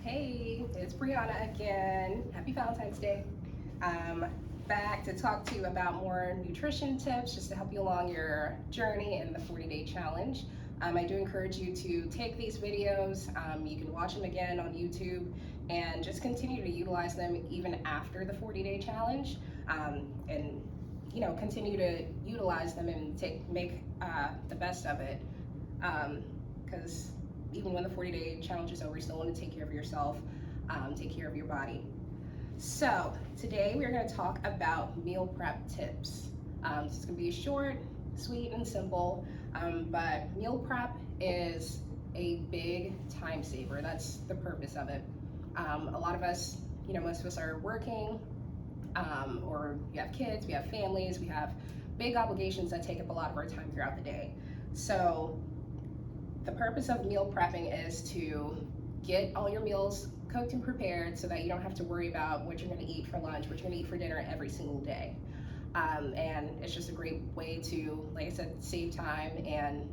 Hey, it's Briana again. Happy Valentine's Day. Um, Back to talk to you about more nutrition tips just to help you along your journey in the 40-day challenge. I do encourage you to take these videos. You can watch them again on YouTube and just continue to utilize them even after the 40-day challenge. And continue to utilize them and make the best of it. Because even when the 40-day challenge is over, you still want to take care of yourself, take care of your body. So today we're going to talk about meal prep tips. It's going to be short, sweet, and simple, but meal prep is a big time saver. That's the purpose of it. A lot of us, most of us are working, or we have kids, we have families, we have big obligations that take up a lot of our time throughout the day. So the purpose of meal prepping is to get all your meals cooked and prepared so that you don't have to worry about what you're going to eat for lunch, what you're going to eat for dinner every single day. And it's just a great way to, like I said, save time, and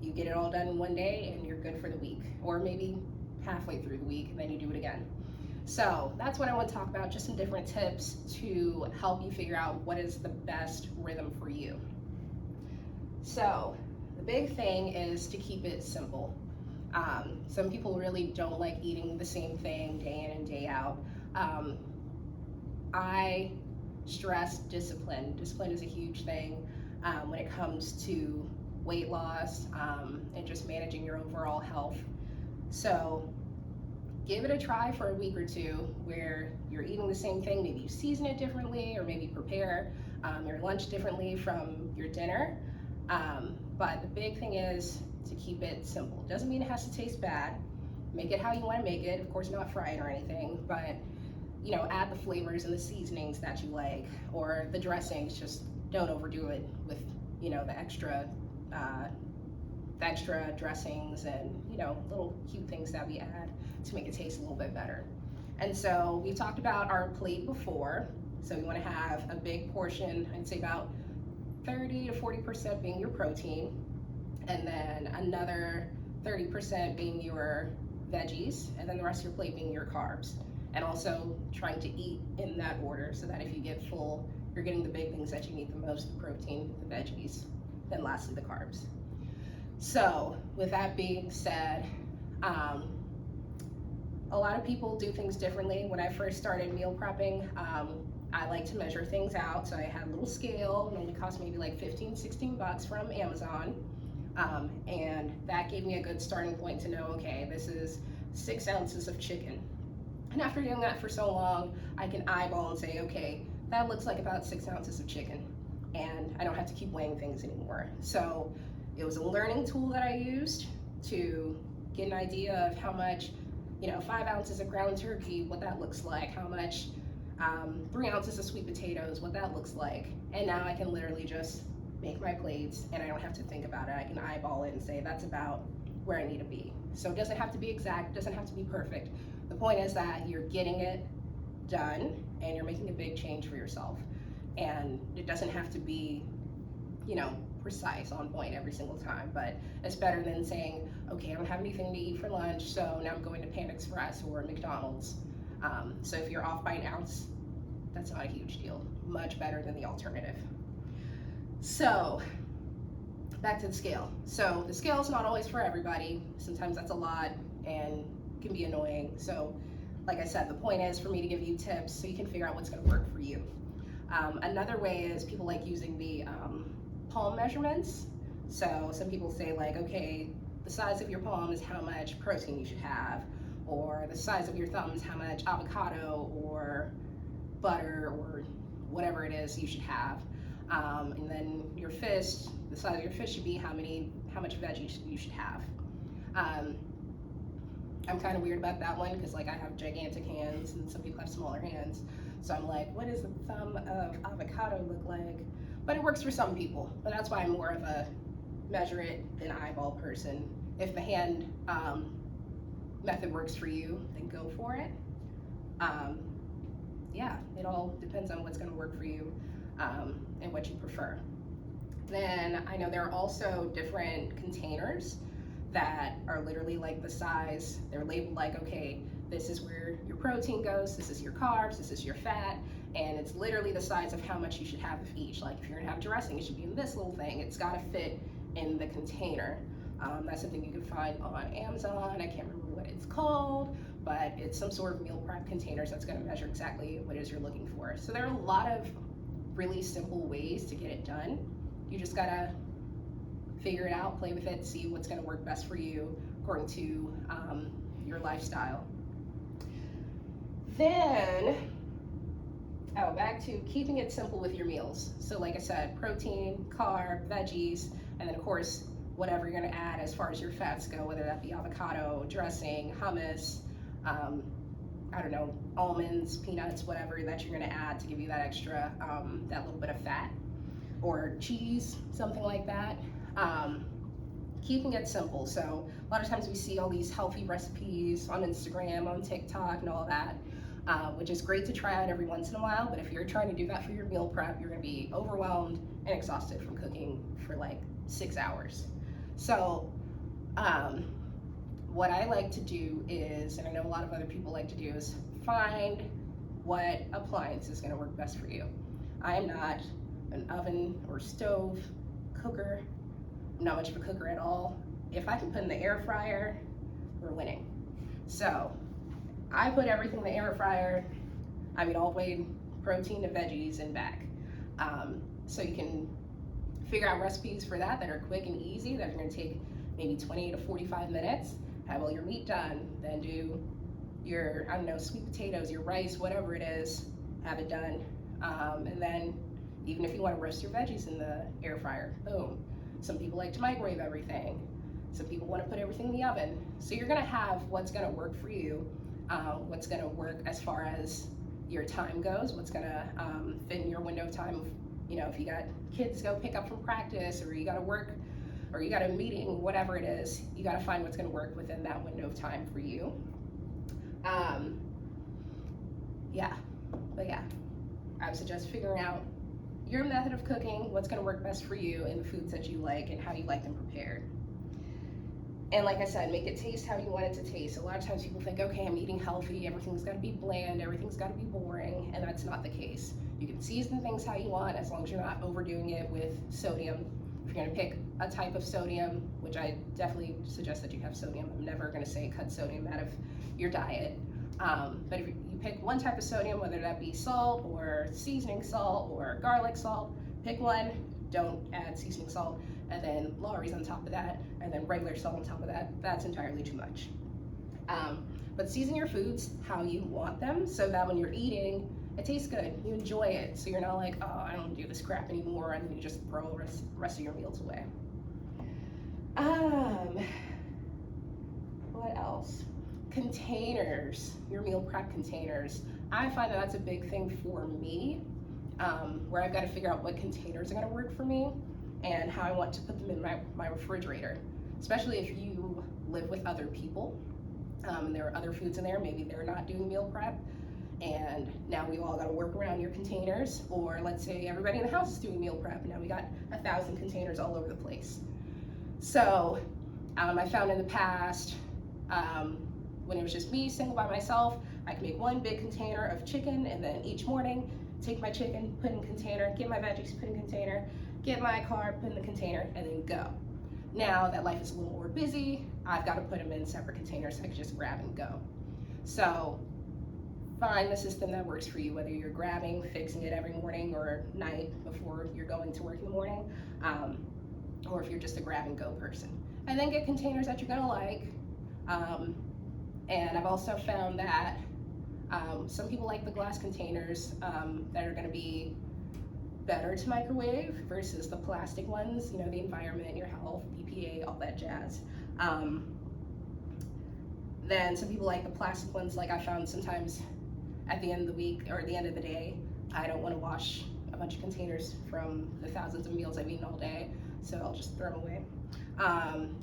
you get it all done in one day and you're good for the week, or maybe halfway through the week and then you do it again. So that's what I want to talk about, just some different tips to help you figure out what is the best rhythm for you. So the big thing is to keep it simple. Some people really don't like eating the same thing day in and day out. I stress discipline. Discipline is a huge thing when it comes to weight loss and just managing your overall health. So give it a try for a week or two where you're eating the same thing. Maybe you season it differently, or maybe prepare your lunch differently from your dinner. But the big thing is to keep it simple. Doesn't mean it has to taste bad. Make it how you want to make it. Of course, not fry it or anything, but add the flavors and the seasonings that you like, or the dressings. Just don't overdo it with the extra dressings and little cute things that we add to make it taste a little bit better. And so we talked about our plate before. So we want to have a big portion, I'd say about 30 to 40% being your protein, and then another 30% being your veggies, and then the rest of your plate being your carbs. And also trying to eat in that order so that if you get full, you're getting the big things that you need the most: the protein, the veggies, then lastly the carbs. So with that being said, a lot of people do things differently. When I first started meal prepping, I like to measure things out. So I had a little scale. It only cost maybe like 15, 16 bucks from Amazon. And that gave me a good starting point to know, okay, this is 6 ounces of chicken. And after doing that for so long, I can eyeball and say, okay, that looks like about 6 ounces of chicken. And I don't have to keep weighing things anymore. So it was a learning tool that I used to get an idea of how much, 5 ounces of ground turkey, what that looks like, how much 3 ounces of sweet potatoes, what that looks like. And now I can literally just make my plates and I don't have to think about it. I can eyeball it and say that's about where I need to be. So it doesn't have to be exact, it doesn't have to be perfect. The point is that you're getting it done and you're making a big change for yourself. And it doesn't have to be, precise, on point every single time, but it's better than saying, okay, I don't have anything to eat for lunch, so now I'm going to Panda Express or McDonald's. So if you're off by an ounce, that's not a huge deal. Much better than the alternative. So back to the scale. So the scale is not always for everybody. Sometimes that's a lot and can be annoying. So like I said, the point is for me to give you tips so you can figure out what's going to work for you. Another way is people like using the palm measurements. So some people say like, okay, the size of your palm is how much protein you should have, or the size of your thumb is how much avocado or butter or whatever it is you should have. And then your fist, the size of your fist should be how much veggies you should have. I'm kind of weird about that one because like I have gigantic hands and some people have smaller hands. So I'm like, what does the thumb of avocado look like? But it works for some people. But that's why I'm more of a measure it than eyeball person. If the hand method works for you, then go for it. Yeah, it all depends on what's going to work for you and what you prefer. Then I know there are also different containers that are literally like the size, they're labeled like, okay, This is where your protein goes, this is your carbs, this is your fat, and it's literally the size of how much you should have of each. Like if you're gonna have dressing, it should be in this little thing. It's gotta fit in the container. That's something you can find on Amazon. I can't remember what it's called, but it's some sort of meal prep containers that's gonna measure exactly what it is you're looking for. So there are a lot of really simple ways to get it done. You just gotta figure it out, play with it, see what's gonna work best for you according to your lifestyle. Then, back to keeping it simple with your meals. So like I said, protein, carb, veggies, and then of course, whatever you're gonna add as far as your fats go, whether that be avocado, dressing, hummus, I don't know, almonds, peanuts, whatever that you're gonna add to give you that extra, that little bit of fat, or cheese, something like that. Keeping it simple. So a lot of times we see all these healthy recipes on Instagram, on TikTok, and all that, which is great to try out every once in a while, but if you're trying to do that for your meal prep, you're gonna be overwhelmed and exhausted from cooking for like 6 hours. So what I like to do is, and I know a lot of other people like to do, is find what appliance is gonna work best for you. I am not an oven or stove cooker. I'm not much of a cooker at all. If I can put in the air fryer, we're winning. So I put everything in the air fryer. I mean, all the way protein to veggies and back. So you can figure out recipes for that are quick and easy, that are gonna take maybe 20 to 45 minutes. Have all your meat done, then do your, I don't know, sweet potatoes, your rice, whatever it is, have it done. And then even if you wanna roast your veggies in the air fryer, boom. Some people like to microwave everything. Some people wanna put everything in the oven. So you're gonna have what's gonna work for you, what's gonna work as far as your time goes, what's gonna fit in your window of time. You know, if you got kids to go pick up from practice, or you gotta work, or you got a meeting, whatever it is, you gotta find what's gonna work within that window of time for you. But I would suggest figuring out your method of cooking, what's gonna work best for you, and the foods that you like and how you like them prepared. And like I said, make it taste how you want it to taste. A lot of times people think, okay, I'm eating healthy, everything's gotta be bland, everything's gotta be boring, and that's not the case. You can season things how you want, as long as you're not overdoing it with sodium. If you're gonna pick a type of sodium, which I definitely suggest that you have sodium, I'm never gonna say cut sodium out of your diet. But if you pick one type of sodium, whether that be salt or seasoning salt or garlic salt, pick one, don't add seasoning salt, and then Lawry's on top of that, and then regular salt on top of that. That's entirely too much. But season your foods how you want them, so that when you're eating, it tastes good, you enjoy it, so you're not like, oh, I don't do this crap anymore, and you just throw the rest of your meals away. What else? Containers, your meal prep containers. I find that that's a big thing for me, where I've got to figure out what containers are going to work for me and how I want to put them in my refrigerator, especially if you live with other people, and there are other foods in there, maybe they're not doing meal prep, and now we've all got to work around your containers. Or let's say everybody in the house is doing meal prep, and now we got 1,000 containers all over the place. So I found in the past, when it was just me single by myself, I could make one big container of chicken, and then each morning take my chicken, put in a container, get my veggies, put in a container, get my carb, put in the container, and then go. Now that life is a little more busy, I've got to put them in separate containers so I can just grab and go. So find the system that works for you, whether you're grabbing, fixing it every morning or night before you're going to work in the morning, or if you're just a grab and go person. And then get containers that you're gonna like. And I've also found that some people like the glass containers that are gonna be better to microwave versus the plastic ones, you know, the environment, your health, EPA, all that jazz. Then some people like the plastic ones. Like I found sometimes at the end of the week or the end of the day, I don't want to wash a bunch of containers from the thousands of meals I've eaten all day, so I'll just throw them away.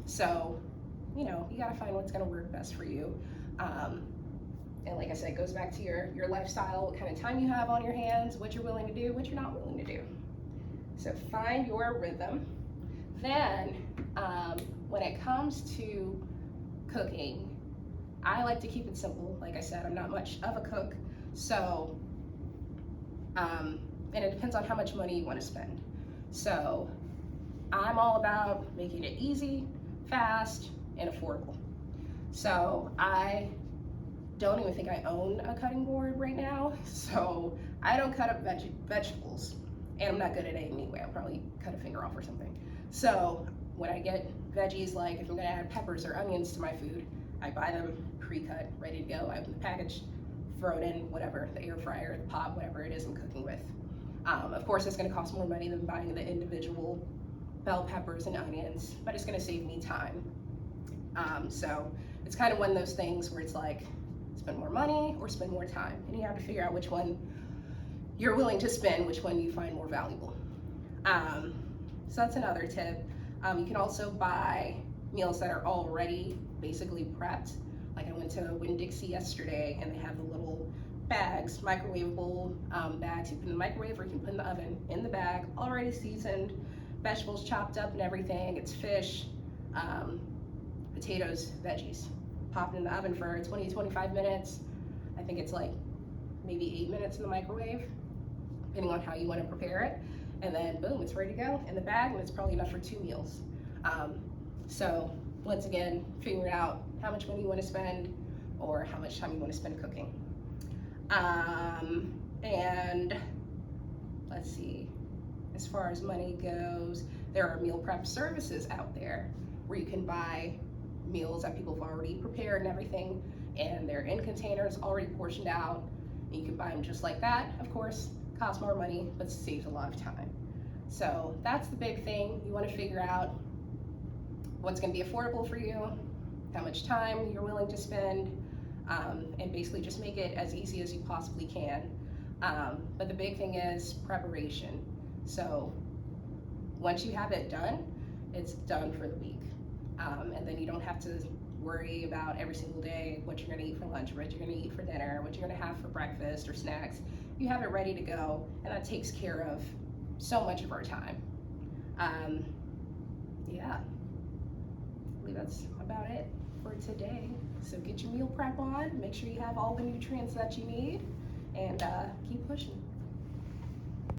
So, you know, you gotta find what's gonna work best for you. And like I said, it goes back to your lifestyle, what kind of time you have on your hands, what you're willing to do, what you're not willing to do. So find your rhythm. Then, when it comes to cooking, I like to keep it simple. Like I said, I'm not much of a cook, so and it depends on how much money you want to spend. So I'm all about making it easy, fast, and affordable. So I don't even think I own a cutting board right now, so I don't cut up vegetables, and I'm not good at it anyway. I'll probably cut a finger off or something. So when I get veggies, like if I'm gonna add peppers or onions to my food, I buy them pre-cut, ready to go. I open the package, throw it in whatever, the air fryer, the pot, whatever it is I'm cooking with. Of course, it's gonna cost more money than buying the individual bell peppers and onions, but it's gonna save me time. So it's kind of one of those things where it's like, spend more money or spend more time, and you have to figure out which one you're willing to spend, which one you find more valuable. So that's another tip. You can also buy meals that are already basically prepped. Like I went to Winn-Dixie yesterday, and they have the little bags, microwavable bags you put in the microwave or you can put in the oven, in the bag, already seasoned, vegetables chopped up and everything. It's fish, potatoes, veggies. Pop it in the oven for 20 to 25 minutes. I think it's like maybe 8 minutes in the microwave, depending on how you want to prepare it. And then boom, it's ready to go in the bag, and it's probably enough for 2 meals. So once again, figure out how much money you want to spend or how much time you want to spend cooking. And let's see, as far as money goes, there are meal prep services out there where you can buy meals that people have already prepared and everything, and they're in containers already portioned out, and you can buy them just like that. Of course, costs more money, but saves a lot of time. So that's the big thing. You want to figure out what's going to be affordable for you, how much time you're willing to spend, and basically just make it as easy as you possibly can. But the big thing is preparation. So once you have it done, it's done for the week. And then you don't have to worry about every single day what you're gonna eat for lunch, what you're gonna eat for dinner, what you're gonna have for breakfast or snacks. You have it ready to go, and that takes care of so much of our time. Yeah, I believe that's about it for today. So get your meal prep on, make sure you have all the nutrients that you need, and keep pushing.